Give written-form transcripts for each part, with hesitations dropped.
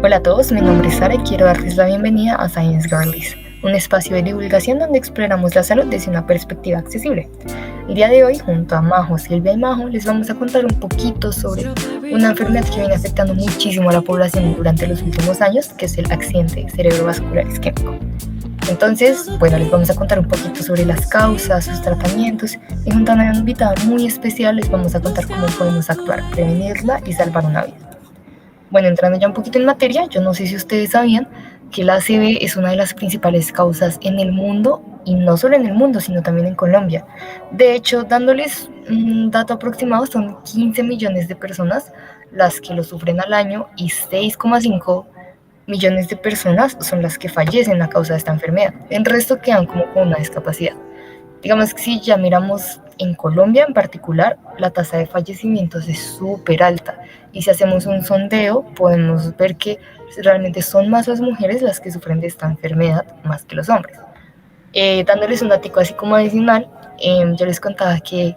Hola a todos, mi nombre es Sara y quiero darles la bienvenida a Science Girlies, un espacio de divulgación donde exploramos la salud desde una perspectiva accesible. El día de hoy, junto a Majo, Silvia y Majo, les vamos a contar un poquito sobre una enfermedad que viene afectando muchísimo a la población durante los últimos años, que es el accidente cerebrovascular isquémico. Entonces, les vamos a contar un poquito sobre las causas, sus tratamientos y junto a una invitada muy especial les vamos a contar cómo podemos actuar, prevenirla y salvar una vida. Bueno, entrando ya un poquito en materia, yo no sé si ustedes sabían que la ACV es una de las principales causas en el mundo, y no solo en el mundo, sino también en Colombia. De hecho, dándoles un dato aproximado, son 15 millones de personas las que lo sufren al año y 6,5 millones de personas son las que fallecen a causa de esta enfermedad. El resto quedan como con una discapacidad. Digamos que si ya miramos en Colombia en particular, la tasa de fallecimientos es súper alta. Y si hacemos un sondeo, podemos ver que realmente son más las mujeres las que sufren de esta enfermedad más que los hombres. Dándoles un dato así como adicional, yo les contaba que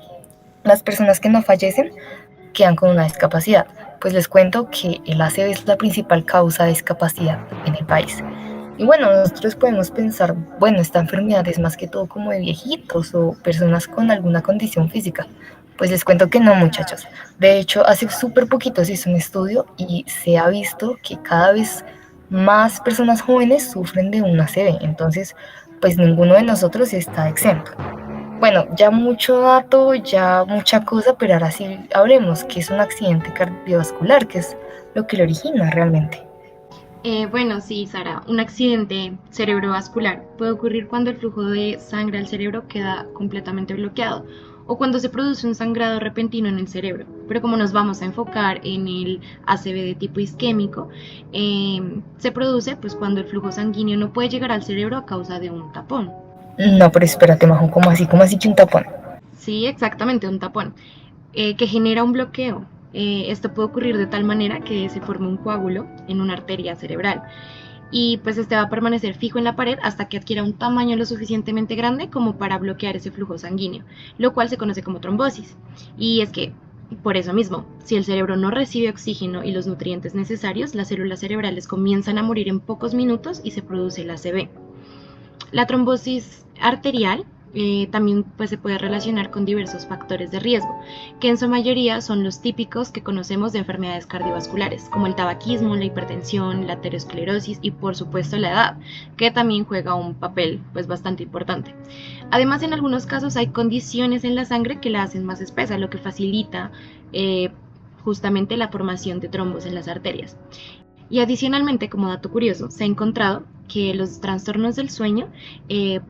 las personas que no fallecen quedan con una discapacidad. Pues les cuento que el ACV es la principal causa de discapacidad en el país. Y bueno, nosotros podemos pensar, esta enfermedad es más que todo como de viejitos o personas con alguna condición física. Pues les cuento que no, muchachos. De hecho, hace súper poquito se hizo un estudio y se ha visto que cada vez más personas jóvenes sufren de un ACV. Entonces, pues ninguno de nosotros está exento. Bueno, ya mucho dato, ya mucha cosa, pero ahora sí hablemos, ¿qué es un accidente cardiovascular? ¿Qué es lo que lo origina realmente? Bueno, sí, Sara, un accidente cerebrovascular puede ocurrir cuando el flujo de sangre al cerebro queda completamente bloqueado o cuando se produce un sangrado repentino en el cerebro. Pero como nos vamos a enfocar en el ACV de tipo isquémico, se produce pues cuando el flujo sanguíneo no puede llegar al cerebro a causa de un tapón. No, pero espérate, Majo, ¿cómo así? ¿Cómo así que un tapón? Sí, exactamente, un tapón que genera un bloqueo. Esto puede ocurrir de tal manera que se forme un coágulo en una arteria cerebral y pues este va a permanecer fijo en la pared hasta que adquiera un tamaño lo suficientemente grande como para bloquear ese flujo sanguíneo, lo cual se conoce como trombosis. Y es que por eso mismo, si el cerebro no recibe oxígeno y los nutrientes necesarios, las células cerebrales comienzan a morir en pocos minutos y se produce el ACV. La trombosis arterial también pues, se puede relacionar con diversos factores de riesgo, que en su mayoría son los típicos que conocemos de enfermedades cardiovasculares, como el tabaquismo, la hipertensión, la aterosclerosis y por supuesto la edad, que también juega un papel pues, bastante importante. Además, en algunos casos hay condiciones en la sangre que la hacen más espesa, lo que facilita justamente la formación de trombos en las arterias. Y adicionalmente, como dato curioso, se ha encontrado que los trastornos del sueño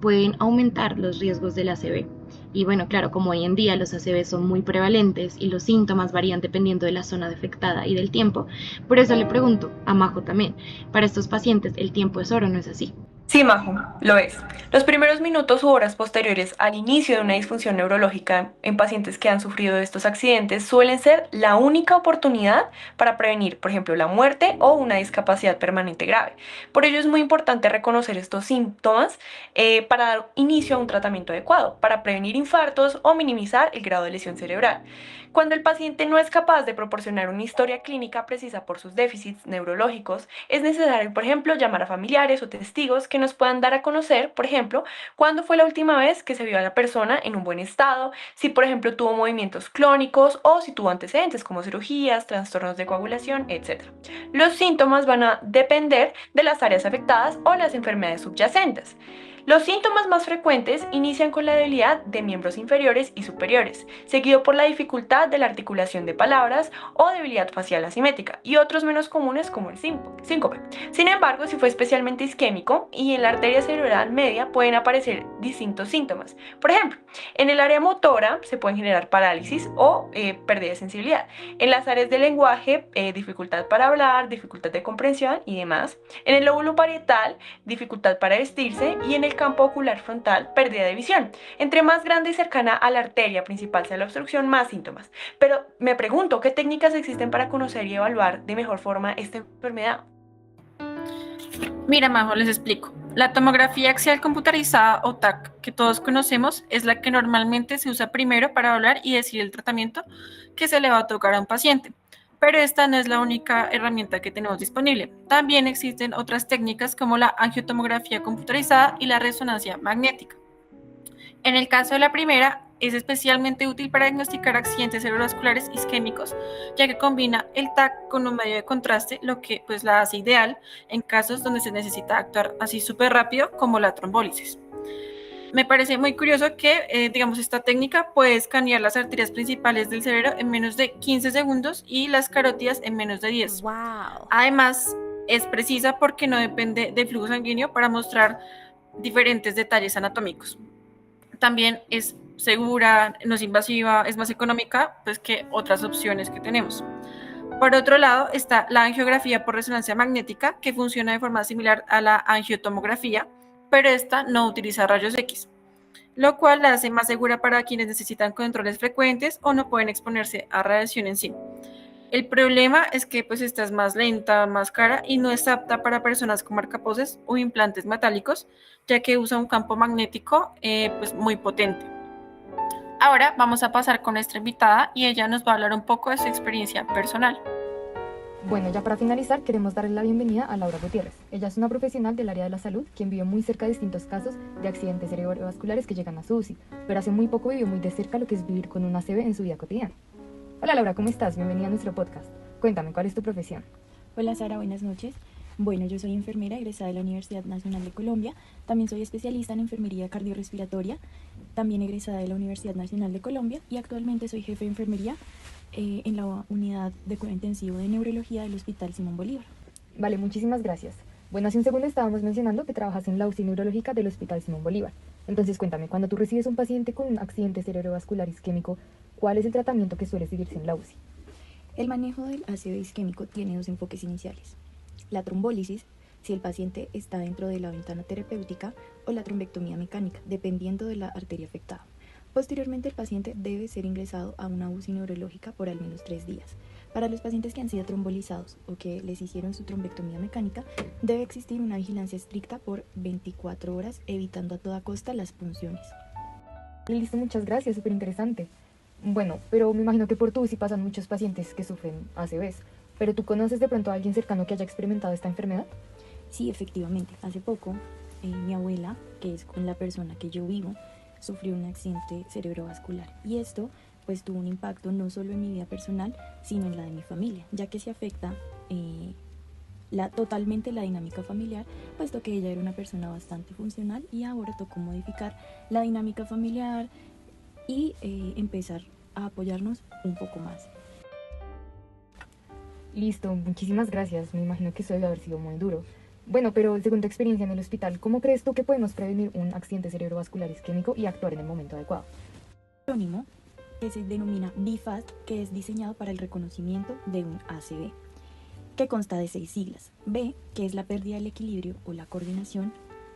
pueden aumentar los riesgos del ACV. Y bueno, claro, como hoy en día los ACV son muy prevalentes y los síntomas varían dependiendo de la zona afectada y del tiempo, por eso le pregunto a Majo también, para estos pacientes el tiempo es oro, ¿no es así? Sí, Majo, lo es. Los primeros minutos u horas posteriores al inicio de una disfunción neurológica en pacientes que han sufrido de estos accidentes suelen ser la única oportunidad para prevenir, por ejemplo, la muerte o una discapacidad permanente grave. Por ello es muy importante reconocer estos síntomas para dar inicio a un tratamiento adecuado, para prevenir infartos o minimizar el grado de lesión cerebral. Cuando el paciente no es capaz de proporcionar una historia clínica precisa por sus déficits neurológicos, es necesario, por ejemplo, llamar a familiares o testigos que nos puedan dar a conocer, por ejemplo, cuándo fue la última vez que se vio a la persona en un buen estado, si, por ejemplo, tuvo movimientos clónicos o si tuvo antecedentes como cirugías, trastornos de coagulación, etc. Los síntomas van a depender de las áreas afectadas o las enfermedades subyacentes. Los síntomas más frecuentes inician con la debilidad de miembros inferiores y superiores, seguido por la dificultad de la articulación de palabras o debilidad facial asimétrica, y otros menos comunes como el síncope. Sin embargo, si fue especialmente isquémico y en la arteria cerebral media pueden aparecer distintos síntomas. Por ejemplo, en el área motora se pueden generar parálisis o pérdida de sensibilidad. En las áreas del lenguaje, dificultad para hablar, dificultad de comprensión y demás. En el lóbulo parietal, dificultad para vestirse, y en el campo ocular frontal, pérdida de visión. Entre más grande y cercana a la arteria principal sea la obstrucción, más síntomas. Pero me pregunto, ¿qué técnicas existen para conocer y evaluar de mejor forma esta enfermedad? Mira, Majo, les explico. La tomografía axial computarizada o TAC, que todos conocemos, es la que normalmente se usa primero para evaluar y decidir el tratamiento que se le va a tocar a un paciente. Pero esta no es la única herramienta que tenemos disponible. También existen otras técnicas como la angiotomografía computarizada y la resonancia magnética. En el caso de la primera, es especialmente útil para diagnosticar accidentes cerebrovasculares isquémicos, ya que combina el TAC con un medio de contraste, lo que pues la hace ideal en casos donde se necesita actuar así súper rápido como la trombólisis. Me parece muy curioso que, esta técnica puede escanear las arterias principales del cerebro en menos de 15 segundos y las carótidas en menos de 10. Wow. Además, es precisa porque no depende del flujo sanguíneo para mostrar diferentes detalles anatómicos. También es segura, no es invasiva, es más económica pues, que otras opciones que tenemos. Por otro lado está la angiografía por resonancia magnética, que funciona de forma similar a la angiotomografía, pero esta no utiliza rayos X, lo cual la hace más segura para quienes necesitan controles frecuentes o no pueden exponerse a radiación en sí. El problema es que pues esta es más lenta, más cara y no es apta para personas con marcaposes o implantes metálicos, ya que usa un campo magnético pues muy potente. Ahora vamos a pasar con nuestra invitada y ella nos va a hablar un poco de su experiencia personal. Bueno, ya para finalizar, queremos darle la bienvenida a Laura Gutiérrez. Ella es una profesional del área de la salud, quien vive muy cerca de distintos casos de accidentes cerebrovasculares que llegan a su UCI, pero hace muy poco vivió muy de cerca lo que es vivir con una ACV en su vida cotidiana. Hola Laura, ¿cómo estás? Bienvenida a nuestro podcast. Cuéntame, ¿cuál es tu profesión? Hola Sara, buenas noches. Bueno, yo soy enfermera egresada de la Universidad Nacional de Colombia. También soy especialista en enfermería cardiorrespiratoria, también egresada de la Universidad Nacional de Colombia y actualmente soy jefe de enfermería en la unidad de cuidado intensivo de neurología del Hospital Simón Bolívar. Vale, muchísimas gracias. Bueno, hace un segundo estábamos mencionando que trabajas en la UCI neurológica del Hospital Simón Bolívar. Entonces cuéntame, cuando tú recibes un paciente con un accidente cerebrovascular isquémico, ¿cuál es el tratamiento que suele seguirse en la UCI? El manejo del ACV isquémico tiene dos enfoques iniciales: la trombólisis, si el paciente está dentro de la ventana terapéutica, o la trombectomía mecánica, dependiendo de la arteria afectada. Posteriormente, el paciente debe ser ingresado a una UCI neurológica por al menos 3 días. Para los pacientes que han sido trombolizados o que les hicieron su trombectomía mecánica, debe existir una vigilancia estricta por 24 horas, evitando a toda costa las punciones. Listo, muchas gracias, súper interesante. Bueno, pero me imagino que por tu UCI pasan muchos pacientes que sufren ACVs, pero ¿tú conoces de pronto a alguien cercano que haya experimentado esta enfermedad? Sí, efectivamente. Hace poco, mi abuela, que es con la persona que yo vivo, sufrió un accidente cerebrovascular y esto pues tuvo un impacto no solo en mi vida personal, sino en la de mi familia, ya que se afecta totalmente la dinámica familiar, puesto que ella era una persona bastante funcional y ahora tocó modificar la dinámica familiar y empezar a apoyarnos un poco más. Listo, muchísimas gracias. Me imagino que eso debe haber sido muy duro. Bueno, pero según tu experiencia en el hospital, ¿cómo crees tú que podemos prevenir un accidente cerebrovascular isquémico y actuar en el momento adecuado? Acrónimo que se denomina BFAST, que es diseñado para el reconocimiento de un ACV, que consta de 6 siglas. B, que es la pérdida del equilibrio o la coordinación.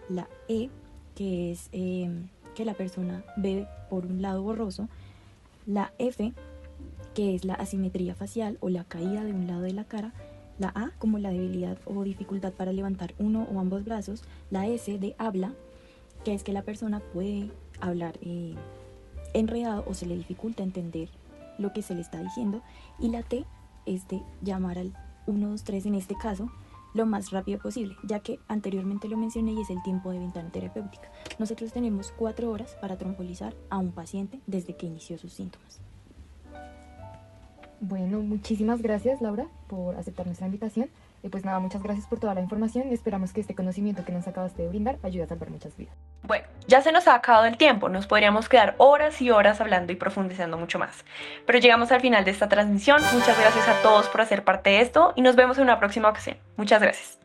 La E, que es que la persona ve por un lado borroso. La F, que es la asimetría facial o la caída de un lado de la cara. La A, como la debilidad o dificultad para levantar uno o ambos brazos. La S, de habla, que es que la persona puede hablar enredado o se le dificulta entender lo que se le está diciendo. Y la T es de llamar al 123 en este caso lo más rápido posible, ya que anteriormente lo mencioné y es el tiempo de ventana terapéutica. Nosotros tenemos 4 horas para trombolizar a un paciente desde que inició sus síntomas. Bueno, muchísimas gracias Laura por aceptar nuestra invitación. Y pues nada, muchas gracias por toda la información y esperamos que este conocimiento que nos acabaste de brindar ayude a salvar muchas vidas. Bueno, ya se nos ha acabado el tiempo, nos podríamos quedar horas y horas hablando y profundizando mucho más. Pero llegamos al final de esta transmisión, muchas gracias a todos por hacer parte de esto y nos vemos en una próxima ocasión. Muchas gracias.